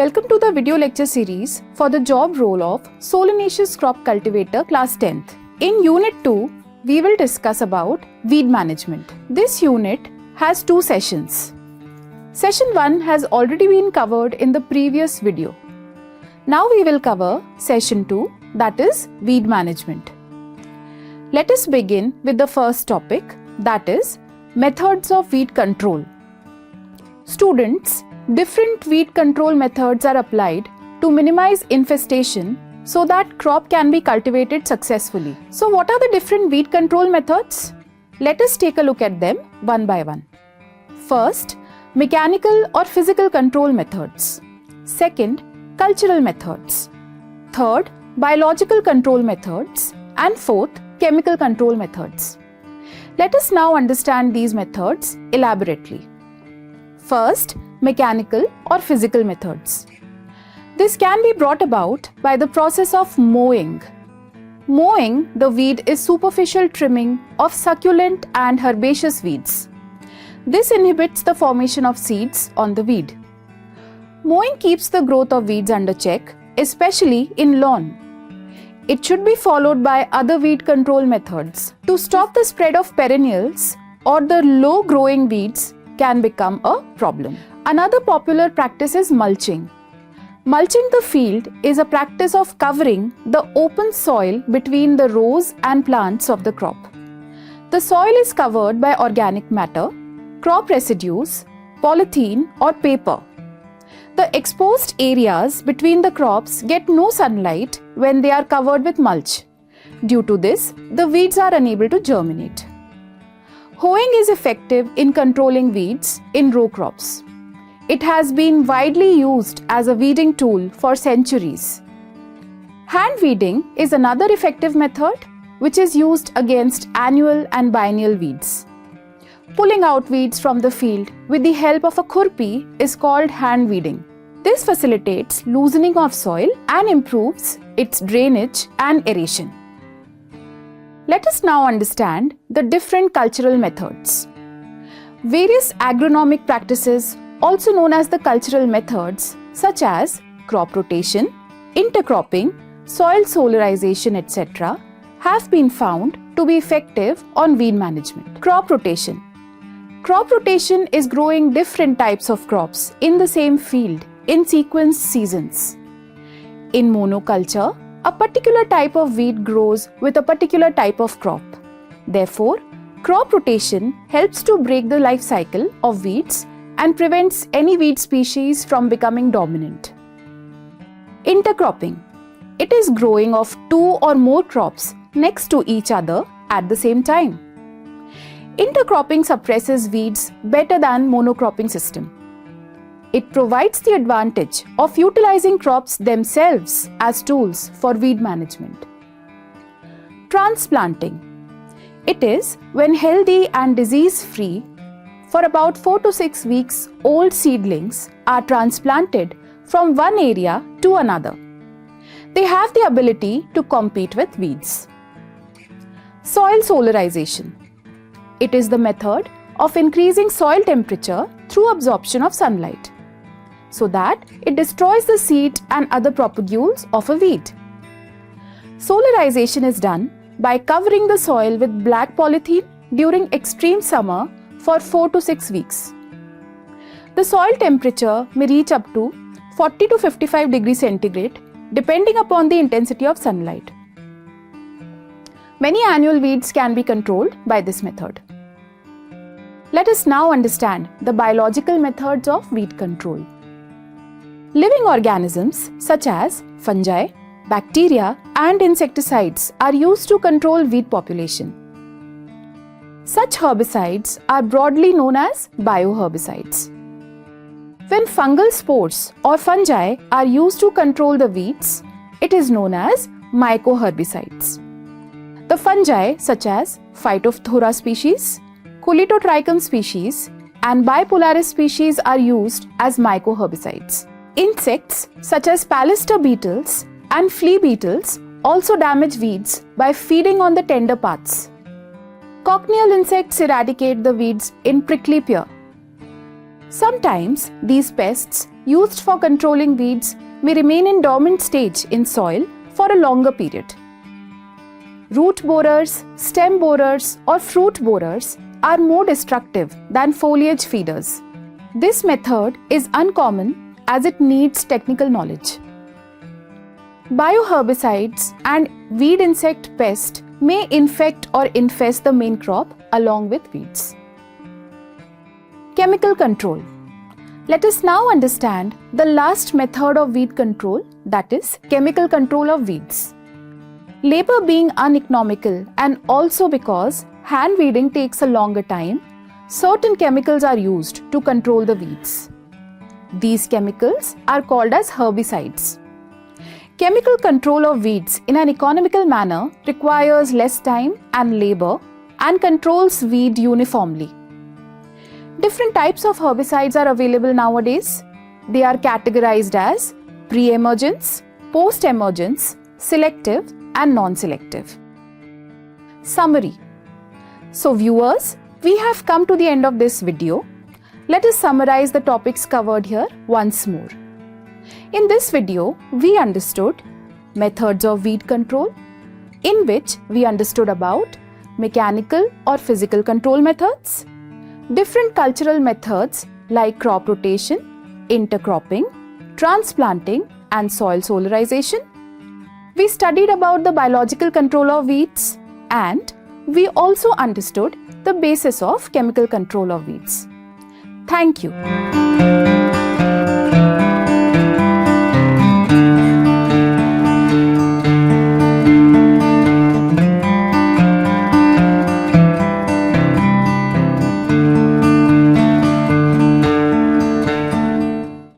Welcome to the video lecture series for the job role of Solanaceous Crop Cultivator Class 10th. In Unit 2, we will discuss about weed management. This unit has 2 sessions. Session 1 has already been covered in the previous video. Now we will cover Session 2, that is weed management. Let us begin with the first topic, that is methods of weed control. Students, different weed control methods are applied to minimize infestation so that crop can be cultivated successfully. So what are the different weed control methods? Let us take a look at them one by one. First, mechanical or physical control methods. Second, cultural methods. Third, biological control methods. And fourth, chemical control methods. Let us now understand these methods elaborately. First, mechanical or physical methods. This can be brought about by the process of mowing. Mowing the weed is superficial trimming of succulent and herbaceous weeds. This inhibits the formation of seeds on the weed. Mowing keeps the growth of weeds under check, especially in lawn. It should be followed by other weed control methods. To stop the spread of perennials or the low-growing weeds can become a problem. Another popular practice is mulching. Mulching the field is a practice of covering the open soil between the rows and plants of the crop. The soil is covered by organic matter, crop residues, polythene or paper. The exposed areas between the crops get no sunlight when they are covered with mulch. Due to this, the weeds are unable to germinate. Hoeing is effective in controlling weeds in row crops. It has been widely used as a weeding tool for centuries. Hand weeding is another effective method which is used against annual and biennial weeds. Pulling out weeds from the field with the help of a khurpi is called hand weeding. This facilitates loosening of soil and improves its drainage and aeration. Let us now understand the different cultural methods. Various agronomic practices, also known as the cultural methods, such as crop rotation, intercropping, soil solarization, etc., have been found to be effective on weed management. Crop rotation. Crop rotation is growing different types of crops in the same field in sequence seasons. In monoculture, a particular type of weed grows with a particular type of crop. Therefore, crop rotation helps to break the life cycle of weeds and prevents any weed species from becoming dominant. Intercropping. It is growing of 2 or more crops next to each other at the same time. Intercropping suppresses weeds better than monocropping system. It provides the advantage of utilizing crops themselves as tools for weed management. Transplanting. It is when healthy and disease-free for about 4 to 6 weeks old seedlings are transplanted from one area to another. They have the ability to compete with weeds. Soil solarization. It is the method of increasing soil temperature through absorption of sunlight, so that it destroys the seed and other propagules of a weed. Solarization is done by covering the soil with black polythene during extreme summer for 4 to 6 weeks. The soil temperature may reach up to 40 to 55 degrees centigrade depending upon the intensity of sunlight. Many annual weeds can be controlled by this method. Let us now understand the biological methods of weed control. Living organisms such as fungi, bacteria and insecticides are used to control weed population. Such herbicides are broadly known as bioherbicides. When fungal spores or fungi are used to control the weeds, it is known as mycoherbicides. The fungi such as Phytophthora species, Coletotrichum species and Bipolaris species are used as mycoherbicides. Insects such as Pallister beetles and flea beetles also damage weeds by feeding on the tender parts. Cochineal insects eradicate the weeds in prickly pear. Sometimes these pests used for controlling weeds may remain in dormant stage in soil for a longer period. Root borers, stem borers or fruit borers are more destructive than foliage feeders. This method is uncommon as it needs technical knowledge. Bioherbicides and weed insect pests may infect or infest the main crop along with weeds. Chemical control. Let us now understand the last method of weed control, that is chemical control of weeds. Labor being uneconomical and also because hand weeding takes a longer time, certain chemicals are used to control the weeds. These chemicals are called as herbicides. Chemical control of weeds in an economical manner requires less time and labor and controls weed uniformly. Different types of herbicides are available nowadays. They are categorized as pre-emergence, post-emergence, selective and non-selective. Summary. So viewers, we have come to the end of this video. Let us summarize the topics covered here once more. In this video, we understood methods of weed control, in which we understood about mechanical or physical control methods, different cultural methods like crop rotation, intercropping, transplanting and soil solarization. We studied about the biological control of weeds and we also understood the basis of chemical control of weeds. Thank you.